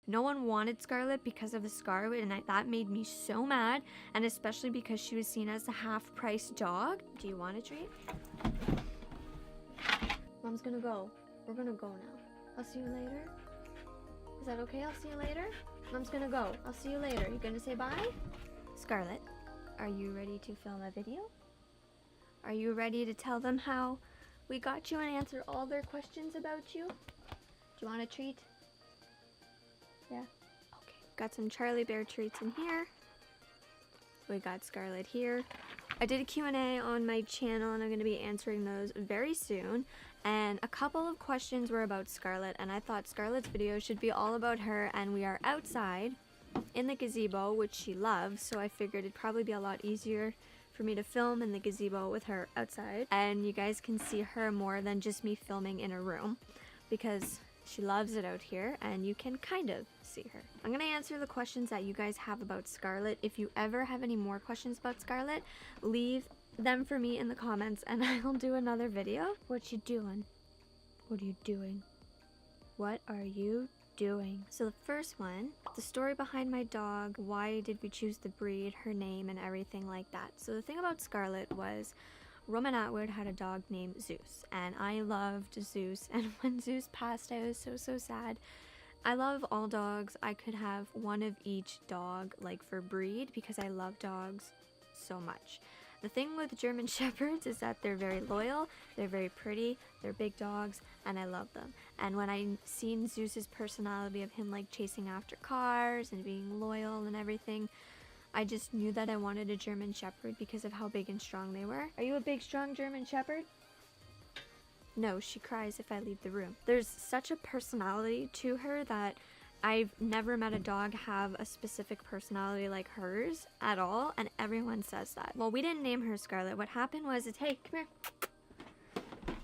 No one wanted Scarlett because of the scar, and that made me so mad, and especially because she was seen as a half-price dog. Do you want a treat? Mom's gonna go. We're gonna go now. I'll see you later. Is that okay? I'll see you later. Mom's gonna go. I'll see you later. You gonna say bye? Scarlett, are you ready to film a video? Are you ready to tell them how we got you and answer all their questions about you? Do you want a treat? Yeah? Okay. Got some Charlie Bear treats in here. We got Scarlett here. I did a Q&A on my channel and I'm going to be answering those very soon. And a couple of questions were about Scarlett, and I thought Scarlett's video should be all about her, and we are outside in the gazebo, which she loves, so I figured it'd probably be a lot easier for me to film in the gazebo with her outside, and you guys can see her more than just me filming in a room, because she loves it out here and you can kind of see her. I'm gonna answer the questions that you guys have about Scarlett. If you ever have any more questions about Scarlett, leave them for me in the comments and I'll do another video. What you doing? What are you doing? What are you doing? So the first one, the story behind my dog, why did we choose the breed, her name, and everything like that. So the thing about Scarlett was Roman Atwood had a dog named Zeus, and I loved Zeus, and when Zeus passed I was so sad. I love all dogs. I could have one of each dog, like for breed, because I love dogs so much. The thing with German Shepherds is that they're very loyal, they're very pretty, they're big dogs, and I love them. And when I seen Zeus's personality of him like chasing after cars and being loyal and everything, I just knew that I wanted a German Shepherd because of how big and strong they were. Are you a big, strong German Shepherd? No, she cries if I leave the room. There's such a personality to her that I've never met a dog have a specific personality like hers at all, and everyone says that. Well, we didn't name her Scarlett. What happened was, hey, come here.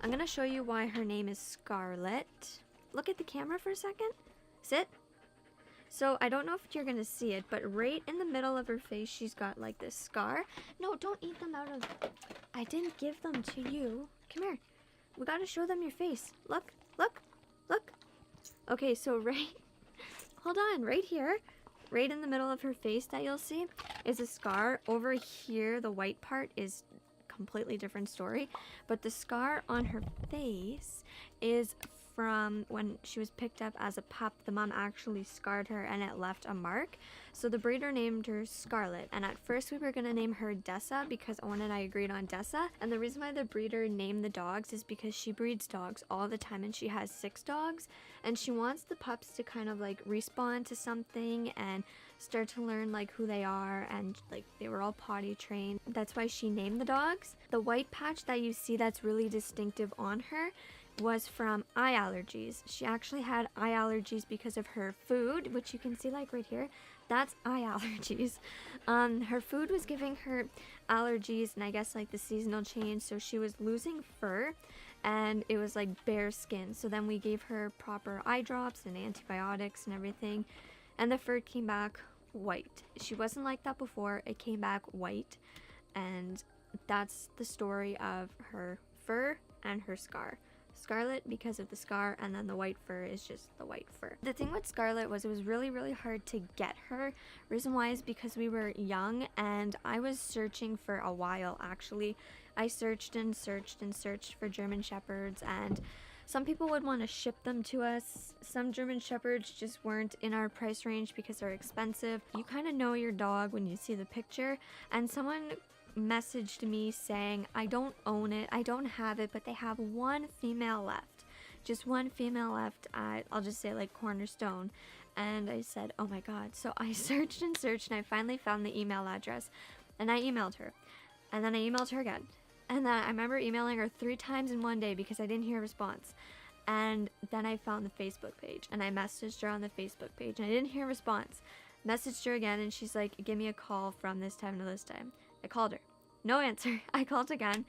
I'm gonna show you why her name is Scarlett. Look at the camera for a second. Sit. So I don't know if you're gonna see it, but right in the middle of her face, she's got like this scar. No, don't eat them out of... I didn't give them to you. Come here. We gotta show them your face. Look, look, look. Okay, so right... Hold on, right here, right in the middle of her face that you'll see is a scar. Over here, the white part is completely different story, but the scar on her face is from when she was picked up as a pup. The mom actually scarred her and it left a mark. So the breeder named her Scarlett, and at first we were gonna name her Dessa because Owen and I agreed on Dessa. And the reason why the breeder named the dogs is because she breeds dogs all the time and she has 6 dogs, and she wants the pups to kind of like respawn to something and start to learn like who they are, and like they were all potty trained. That's why she named the dogs. The white patch that you see that's really distinctive on her was from eye allergies. She actually had eye allergies because of her food, which you can see like right here. That's eye allergies. Her food was giving her allergies, and I guess like the seasonal change, so she was losing fur and it was like bare skin. So then we gave her proper eye drops and antibiotics and everything, and the fur came back white. She wasn't like that before. It came back white, and that's the story of her fur and her scar. Scarlett because of the scar, and then the white fur is just the white fur. The thing with Scarlett was it was really hard to get her. Reason why is because we were young and I was searching for a while actually. I searched and searched and searched for German Shepherds, and some people would want to ship them to us. Some German Shepherds just weren't in our price range because they're expensive. You kind of know your dog when you see the picture, and someone messaged me saying, I don't own it, I don't have it, but they have one female left. Just one female left at, I'll just say like Cornerstone. And I said, oh my god. So I searched and searched and I finally found the email address, and I emailed her. And then I emailed her again. And then I remember emailing her 3 times in one day because I didn't hear a response. And then I found the Facebook page and I messaged her on the Facebook page and I didn't hear a response. Messaged her again and she's like, give me a call from this time to this time. I called her. No answer. I called again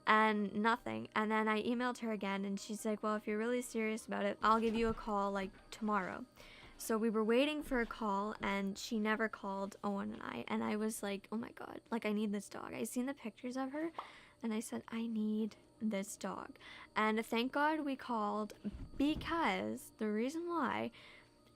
and nothing. And then I emailed her again and she's like, well, if you're really serious about it, I'll give you a call like tomorrow. So we were waiting for a call and she never called Owen and I. And I was like, oh my god, like I need this dog. I seen the pictures of her and I said, I need this dog. And thank God we called, because the reason why,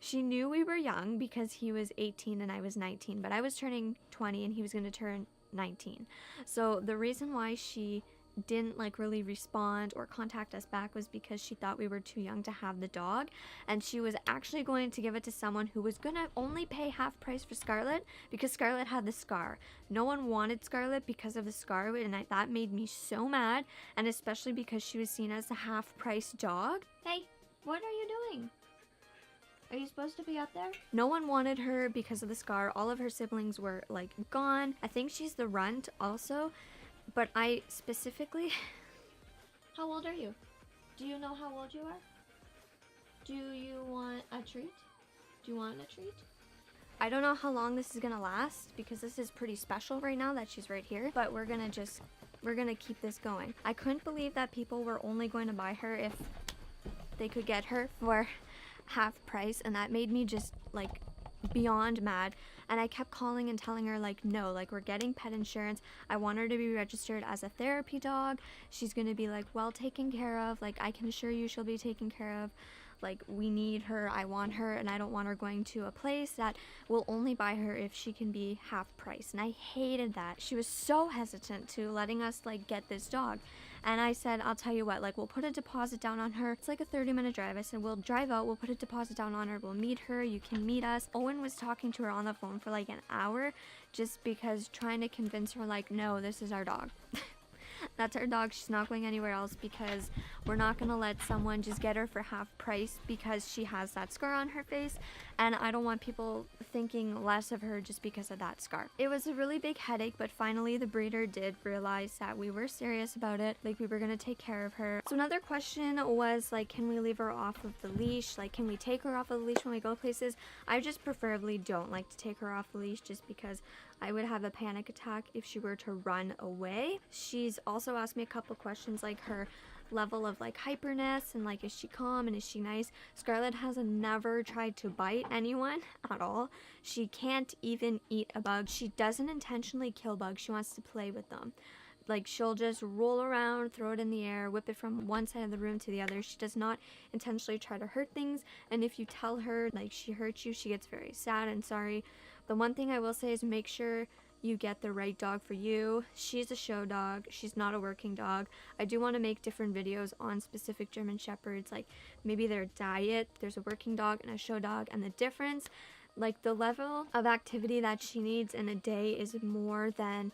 She knew we were young because he was 18 and I was 19, but I was turning 20 and he was going to turn 19. So the reason why she didn't like really respond or contact us back was because she thought we were too young to have the dog, and she was actually going to give it to someone who was gonna only pay half price for Scarlett because Scarlett had the scar. No one wanted Scarlett because of the scar, and that made me so mad, and especially because she was seen as a half price dog. Hey, what are you doing? Are you supposed to be up there? No one wanted her because of the scar. All of her siblings were like gone. I think she's the runt also. But I specifically... How old are you? Do you know how old you are? Do you want a treat? Do you want a treat? I don't know how long this is gonna last because this is pretty special right now that she's right here. But we're gonna keep this going. I couldn't believe that people were only going to buy her if they could get her for half price. And that made me just like beyond mad. And I kept calling and telling her like, no, like we're getting pet insurance. I want her to be registered as a therapy dog. She's gonna be like well taken care of. Like I can assure you she'll be taken care of. Like we need her, I want her, and I don't want her going to a place that will only buy her if she can be half price. And I hated that. She was so hesitant to letting us like get this dog. And I said, I'll tell you what, like we'll put a deposit down on her. It's like a 30-minute drive. I said, we'll drive out, we'll put a deposit down on her, we'll meet her, you can meet us. Owen was talking to her on the phone for like an hour just because trying to convince her like, no, this is our dog. That's our dog. She's not going anywhere else because we're not going to let someone just get her for half price because she has that scar on her face. And I don't want people thinking less of her just because of that scar. It was a really big headache, but finally the breeder did realize that we were serious about it. Like we were going to take care of her. So another question was like, can we leave her off of the leash? Like, can we take her off of the leash when we go places? I just preferably don't like to take her off the leash just because I would have a panic attack if she were to run away. She's also asked me a couple questions like her level of like hyperness and like is she calm and is she nice. Scarlett has never tried to bite anyone at all. She can't even eat a bug. She doesn't intentionally kill bugs. She wants to play with them. Like she'll just roll around, throw it in the air, whip it from one side of the room to the other. She does not intentionally try to hurt things, and if you tell her like she hurts you, she gets very sad and sorry. The one thing I will say is make sure you get the right dog for you. She's a show dog. She's not a working dog. I do want to make different videos on specific German Shepherds, like maybe their diet. There's a working dog and a show dog, and the difference, like the level of activity that she needs in a day is more than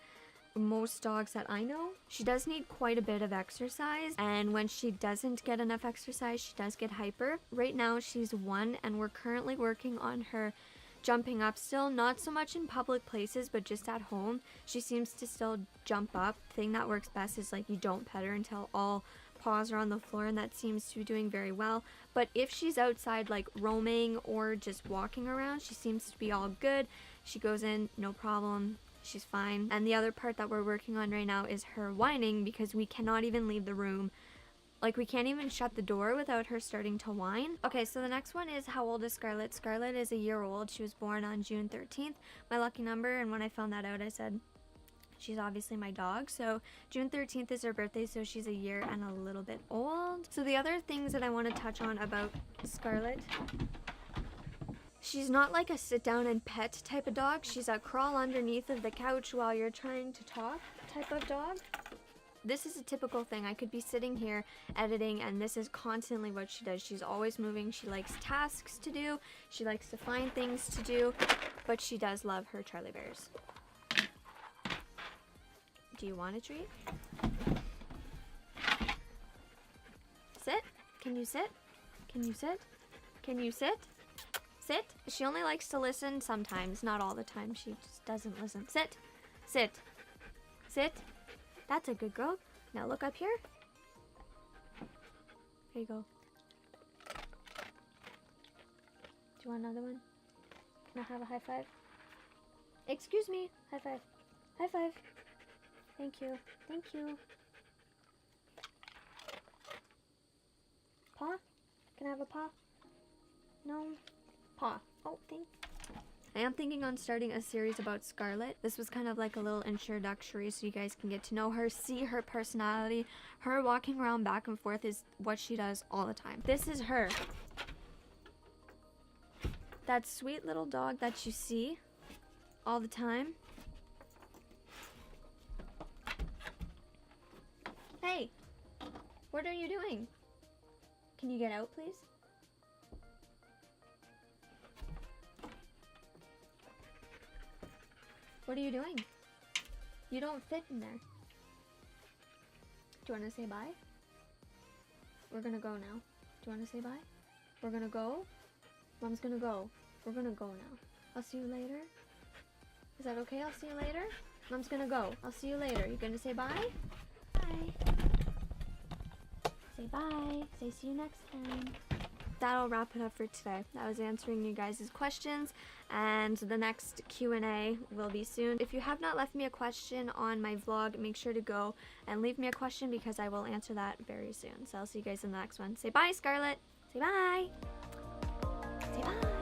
most dogs that I know. She does need quite a bit of exercise, and when she doesn't get enough exercise, she does get hyper. Right now she's 1, and we're currently working on her jumping up still, not so much in public places but just at home. She seems to still jump up. The thing that works best is like you don't pet her until all paws are on the floor, and that seems to be doing very well. But if she's outside like roaming or just walking around, she seems to be all good. She goes in, no problem, she's fine. And the other part that we're working on right now is her whining, because we cannot even leave the room. Like we can't even shut the door without her starting to whine. Okay, so the next one is how old is Scarlett? Scarlett is a year old. She was born on June 13th, my lucky number, and when I found that out I said she's obviously my dog. So June 13th is her birthday, so she's a year and a little bit old. So the other things that I want to touch on about Scarlett, she's not like a sit down and pet type of dog. She's a crawl underneath of the couch while you're trying to talk type of dog. This is a typical thing. I could be sitting here editing and this is constantly what she does. She's always moving. She likes tasks to do. She likes to find things to do, but she does love her Charlie Bears. Do you want a treat? Sit? Can you sit? Can you sit? Can you sit? Sit? She only likes to listen sometimes, not all the time. She just doesn't listen. Sit. Sit. Sit. That's a good girl. Now look up here. There you go. Do you want another one? Can I have a high five? Excuse me. High five. High five. Thank you. Thank you. Paw? Can I have a paw? No? Paw. Oh, thank you. I am thinking on starting a series about Scarlett. This was kind of like a little introductory so you guys can get to know her, see her personality. Her walking around back and forth is what she does all the time. This is her. that sweet little dog that you see all the time. Hey, what are you doing? Can you get out, please? What are you doing? You don't fit in there. Do you want to say bye? We're gonna go now. Do you want to say bye? We're gonna go? Mom's gonna go. We're gonna go now. I'll see you later. Is that okay? I'll see you later. Mom's gonna go. I'll see you later. You gonna say bye? Bye. Say bye. Say see you next time. That'll wrap it up for today. I was answering you guys' questions, and the next Q&A will be soon. If you have not left me a question on my vlog, make sure to go and leave me a question because I will answer that very soon. So I'll see you guys in the next one. Say bye, Scarlett. Say bye. Say bye.